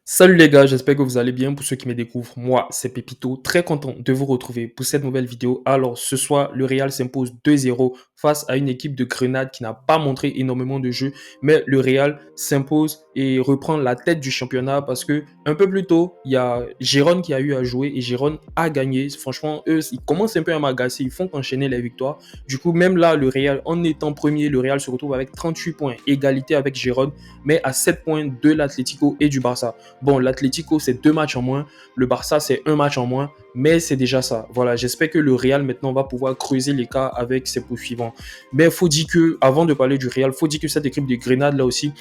Salut les gars, j'espère que vous allez bien. Pour ceux qui me découvrent, moi c'est Pépito, très content de vous retrouver pour cette nouvelle vidéo. Alors ce soir, le Real s'impose 2-0 face à une équipe de Grenade qui n'a pas montré énormément de jeu, mais le Real s'impose et reprend la tête du championnat parce que un peu plus tôt, il y a Gérone qui a eu à jouer et Gérone a gagné. Franchement, eux, ils commencent un peu à m'agacer, ils font qu'enchaîner les victoires. Du coup, même là, le Real, en étant premier, le Real se retrouve avec 38 points, égalité avec Gérone, mais à 7 points de l'Atlético et du Barça. Bon, l'Atlético, c'est 2 matchs en moins. Le Barça, c'est un match en moins. Mais c'est déjà ça. Voilà, j'espère que le Real maintenant va pouvoir creuser l'écart avec ses poursuivants. Mais il faut dire que, avant de parler du Real, il faut dire que cette équipe de Grenade là aussi,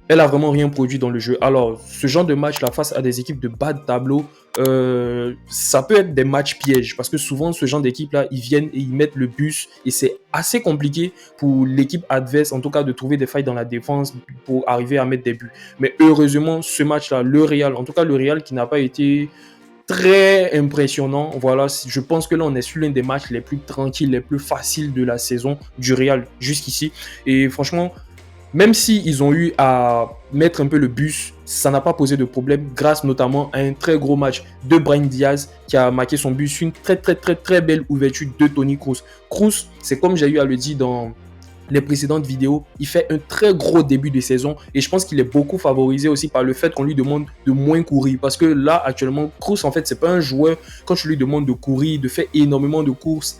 elle a vraiment rien produit dans le jeu. Alors, ce genre de match là face à des équipes de bas de tableau, ça peut être des matchs pièges parce que souvent ce genre d'équipe là, ils viennent et ils mettent le bus et c'est assez compliqué pour l'équipe adverse, en tout cas, de trouver des failles dans la défense pour arriver à mettre des buts. Mais heureusement, ce match là, le Real, en tout cas le Real qui n'a pas été très impressionnant. Voilà, je pense que là, on est sur l'un des matchs les plus tranquilles, les plus faciles de la saison du Real jusqu'ici. Et franchement, même s'ils ont eu à mettre un peu le bus, ça n'a pas posé de problème grâce notamment à un très gros match de Brahim Diaz qui a marqué son but sur une très belle ouverture de Toni Kroos. Kroos, c'est comme j'ai eu à le dire dans les précédentes vidéos, il fait un très gros début de saison et je pense qu'il est beaucoup favorisé aussi par le fait qu'on lui demande de moins courir parce que là actuellement Kroos en fait c'est pas un joueur, quand tu lui demandes de courir, de faire énormément de courses,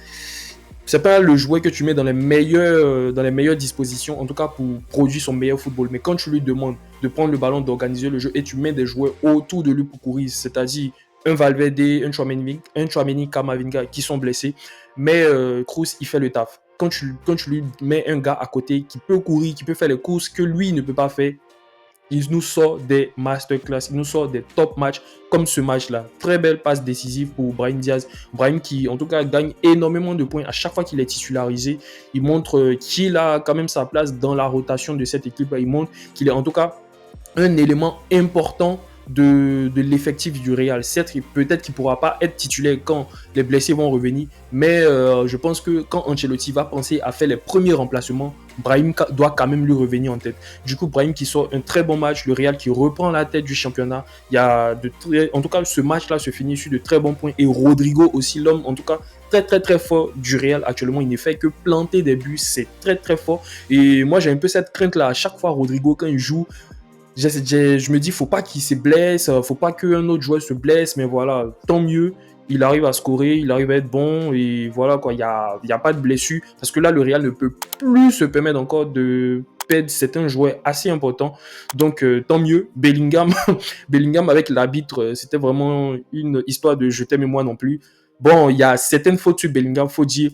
c'est pas le joueur que tu mets dans les meilleures dispositions, en tout cas pour produire son meilleur football. Mais quand tu lui demandes de prendre le ballon, d'organiser le jeu et tu mets des joueurs autour de lui pour courir, c'est-à-dire un Valverde, un Chouameni, Kamavinga qui sont blessés, mais Kroos, il fait le taf. Quand tu lui mets un gars à côté qui peut courir, qui peut faire les courses que lui ne peut pas faire, il nous sort des masterclass, il nous sort des top matchs comme ce match-là. Très belle passe décisive pour Brahim Diaz. Brahim qui, en tout cas, gagne énormément de points à chaque fois qu'il est titularisé. Il montre qu'il a quand même sa place dans la rotation de cette équipe. Il montre qu'il est, en tout cas, un élément important de l'effectif du Real. Certes, peut-être qu'il ne pourra pas être titulaire quand les blessés vont revenir, mais je pense que quand Ancelotti va penser à faire les premiers remplacements, Brahim doit quand même lui revenir en tête. Du coup, Brahim qui sort un très bon match, le Real qui reprend la tête du championnat. Il y a en tout cas, ce match-là se finit sur de très bons points. Et Rodrigo aussi, l'homme, en tout cas, très fort du Real actuellement. Il ne fait que planter des buts, c'est très fort. Et moi, j'ai un peu cette crainte-là. À chaque fois, Rodrigo, quand il joue, je me dis, faut pas qu'il se blesse, faut pas qu'un autre joueur se blesse, mais voilà, tant mieux. Il arrive à scorer, il arrive à être bon, et voilà quoi, il y a pas de blessure. Parce que là, le Real ne peut plus se permettre encore de perdre certains joueurs assez importants. Donc, tant mieux. Bellingham, Bellingham avec l'arbitre, c'était vraiment une histoire de je t'aime et moi non plus. Bon, il y a certaines fautes sur Bellingham, faut dire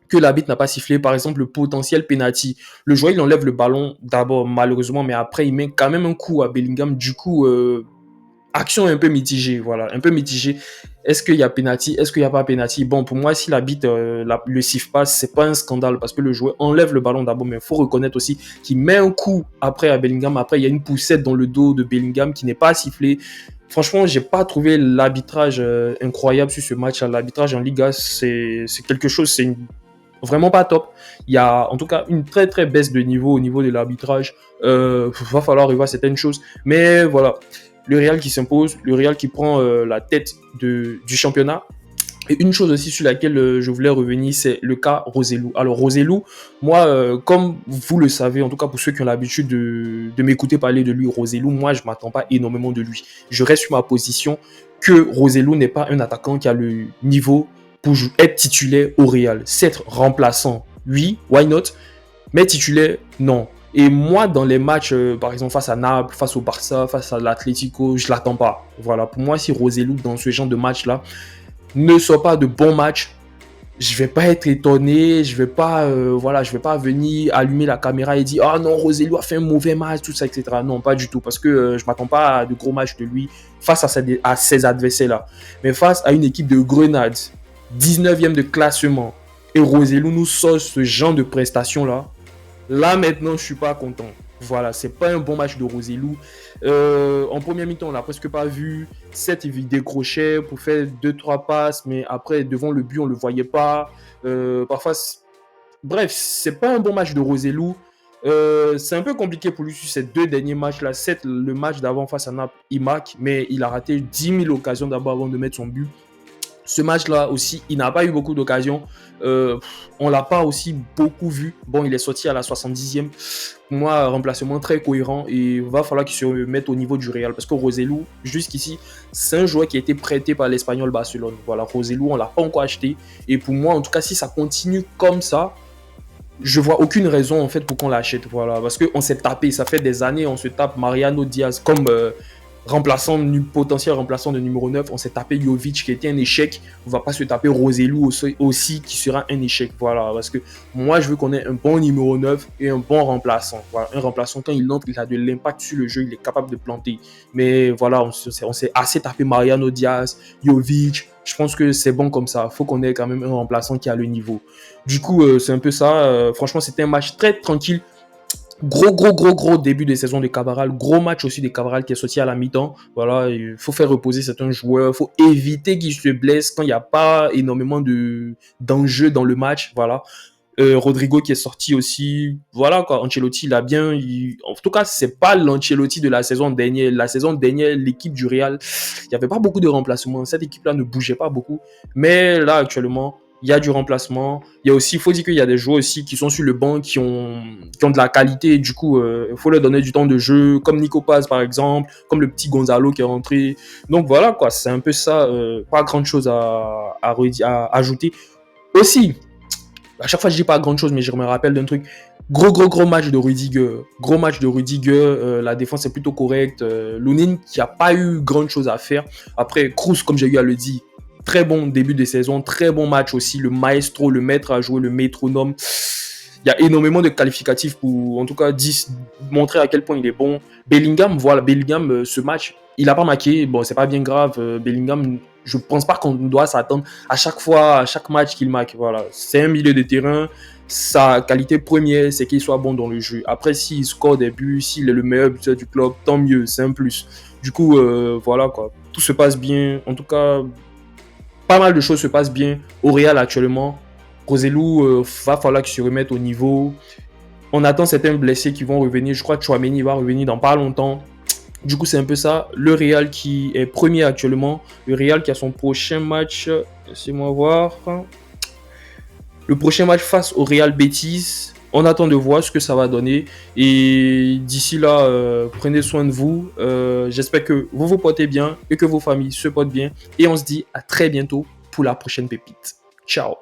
que l'arbitre n'a pas sifflé, par exemple le potentiel penalty. Le joueur, il enlève le ballon d'abord, malheureusement, mais après, il met quand même un coup à Bellingham. Du coup, action un peu mitigée, voilà, un peu mitigée. Est-ce qu'il y a penalty? Est-ce qu'il n'y a pas penalty? Bon, pour moi, si l'arbitre le siffle pas, c'est pas un scandale parce que le joueur enlève le ballon d'abord, mais il faut reconnaître aussi qu'il met un coup après à Bellingham. Après, il y a une poussette dans le dos de Bellingham qui n'est pas sifflée. Franchement, j'ai pas trouvé l'arbitrage incroyable sur ce match. L'arbitrage en Liga, c'est quelque chose, vraiment pas top. Il y a en tout cas une très baisse de niveau au niveau de l'arbitrage. Va falloir revoir certaines choses. Mais voilà, le Real qui s'impose, le Real qui prend la tête du championnat. Et une chose aussi sur laquelle je voulais revenir, c'est le cas Roselu. Alors Roselu, moi, comme vous le savez, en tout cas pour ceux qui ont l'habitude de m'écouter parler de lui, Roselu, moi, je ne m'attends pas énormément de lui. Je reste sur ma position que Roselu n'est pas un attaquant qui a le niveau pour être titulaire au Real. C'est remplaçant, oui, why not? Mais titulaire, non. Et moi, dans les matchs, par exemple, face à Naples, face au Barça, face à l'Atlético, je ne l'attends pas. Voilà, pour moi, si Roselu, dans ce genre de match-là, ne sort pas de bons matchs, je vais pas être étonné, je vais pas venir allumer la caméra et dire ah non, Roselu a fait un mauvais match, tout ça, etc. Non, pas du tout, parce que je m'attends pas à de gros matchs de lui face à ces adversaires-là. Mais face à une équipe de Grenade, 19e de classement, et Roselu nous sort ce genre de prestations-là, là, maintenant, je suis pas content. Voilà, c'est pas un bon match de Roselu. En première mi-temps, on l'a presque pas vu. Certes, il décrochait pour faire 2-3 passes, mais après, devant le but, on le voyait pas. Parfois, bref, c'est pas un bon match de Roselu. C'est un peu compliqué pour lui sur ces 2 derniers matchs-là. Certes, le match d'avant face à Naples, il marque, mais il a raté 10 000 occasions d'abord avant de mettre son but. Ce match-là aussi, il n'a pas eu beaucoup d'occasions. On ne l'a pas aussi beaucoup vu. Bon, il est sorti à la 70e. Pour moi, un remplacement très cohérent et il va falloir qu'il se mette au niveau du Real. Parce que Roselu, jusqu'ici, c'est un joueur qui a été prêté par l'Espagnol Barcelone. Voilà, Roselu, on ne l'a pas encore acheté. Et pour moi, en tout cas, si ça continue comme ça, je vois aucune raison en fait pour qu'on l'achète. Voilà, parce qu'on s'est tapé, ça fait des années, on se tape Mariano Diaz comme potentiel remplaçant de numéro 9. On s'est tapé Jovic qui était un échec. On ne va pas se taper Roselu aussi qui sera un échec. Voilà, parce que moi je veux qu'on ait un bon numéro 9 et un bon remplaçant. Voilà, un remplaçant quand il entre, il a de l'impact sur le jeu, il est capable de planter. Mais voilà, on s'est assez tapé Mariano Diaz, Jovic. Je pense que c'est bon comme ça. Il faut qu'on ait quand même un remplaçant qui a le niveau. Du coup, c'est un peu ça. Franchement, c'était un match très tranquille. Gros début de saison de Cabral. Gros match aussi de Cabral qui est sorti à la mi-temps. Voilà, il faut faire reposer certains joueurs. Il faut éviter qu'ils se blessent quand il n'y a pas énormément d'enjeux dans le match. Voilà. Rodrigo qui est sorti aussi. Voilà quoi, Ancelotti, il a bien. En tout cas, c'est pas l'Ancelotti de la saison dernière. La saison dernière, l'équipe du Real, il n'y avait pas beaucoup de remplacements. Cette équipe-là ne bougeait pas beaucoup. Mais là, actuellement, il y a du remplacement. Il y a aussi, il faut dire qu'il y a des joueurs aussi qui sont sur le banc, qui ont de la qualité. Et du coup, il faut leur donner du temps de jeu, comme Nico Paz par exemple, comme le petit Gonzalo qui est rentré. Donc voilà quoi, c'est un peu ça. Pas grand chose à ajouter. Aussi, à chaque fois je dis pas grand chose, mais je me rappelle d'un truc. Gros match de Rudiger. Gros match de Rudiger. La défense est plutôt correcte. Lunin qui a pas eu grand chose à faire. Après, Kroos, comme j'ai eu à le dire, très bon début de saison. Très bon match aussi. Le maestro, le maître à jouer, le métronome. Il y a énormément de qualificatifs pour, en tout cas, montrer à quel point il est bon. Bellingham, voilà, Bellingham, ce match, il n'a pas marqué. Bon, c'est pas bien grave. Bellingham, je pense pas qu'on doit s'attendre à chaque fois, à chaque match qu'il marque. Voilà, c'est un milieu de terrain. Sa qualité première, c'est qu'il soit bon dans le jeu. Après, s'il score des buts, s'il est le meilleur buteur du club, tant mieux, c'est un plus. Du coup, voilà quoi. Tout se passe bien. En tout cas, pas mal de choses se passent bien au Real actuellement. Roselu, va falloir qu'il se remette au niveau. On attend certains blessés qui vont revenir. Je crois que Chouameni va revenir dans pas longtemps. Du coup, c'est un peu ça. Le Real qui est premier actuellement. Le Real qui a son prochain match. Laissez-moi voir. Le prochain match face au Real Betis. On attend de voir ce que ça va donner. Et d'ici là, prenez soin de vous. J'espère que vous vous portez bien et que vos familles se portent bien. Et on se dit à très bientôt pour la prochaine pépite. Ciao.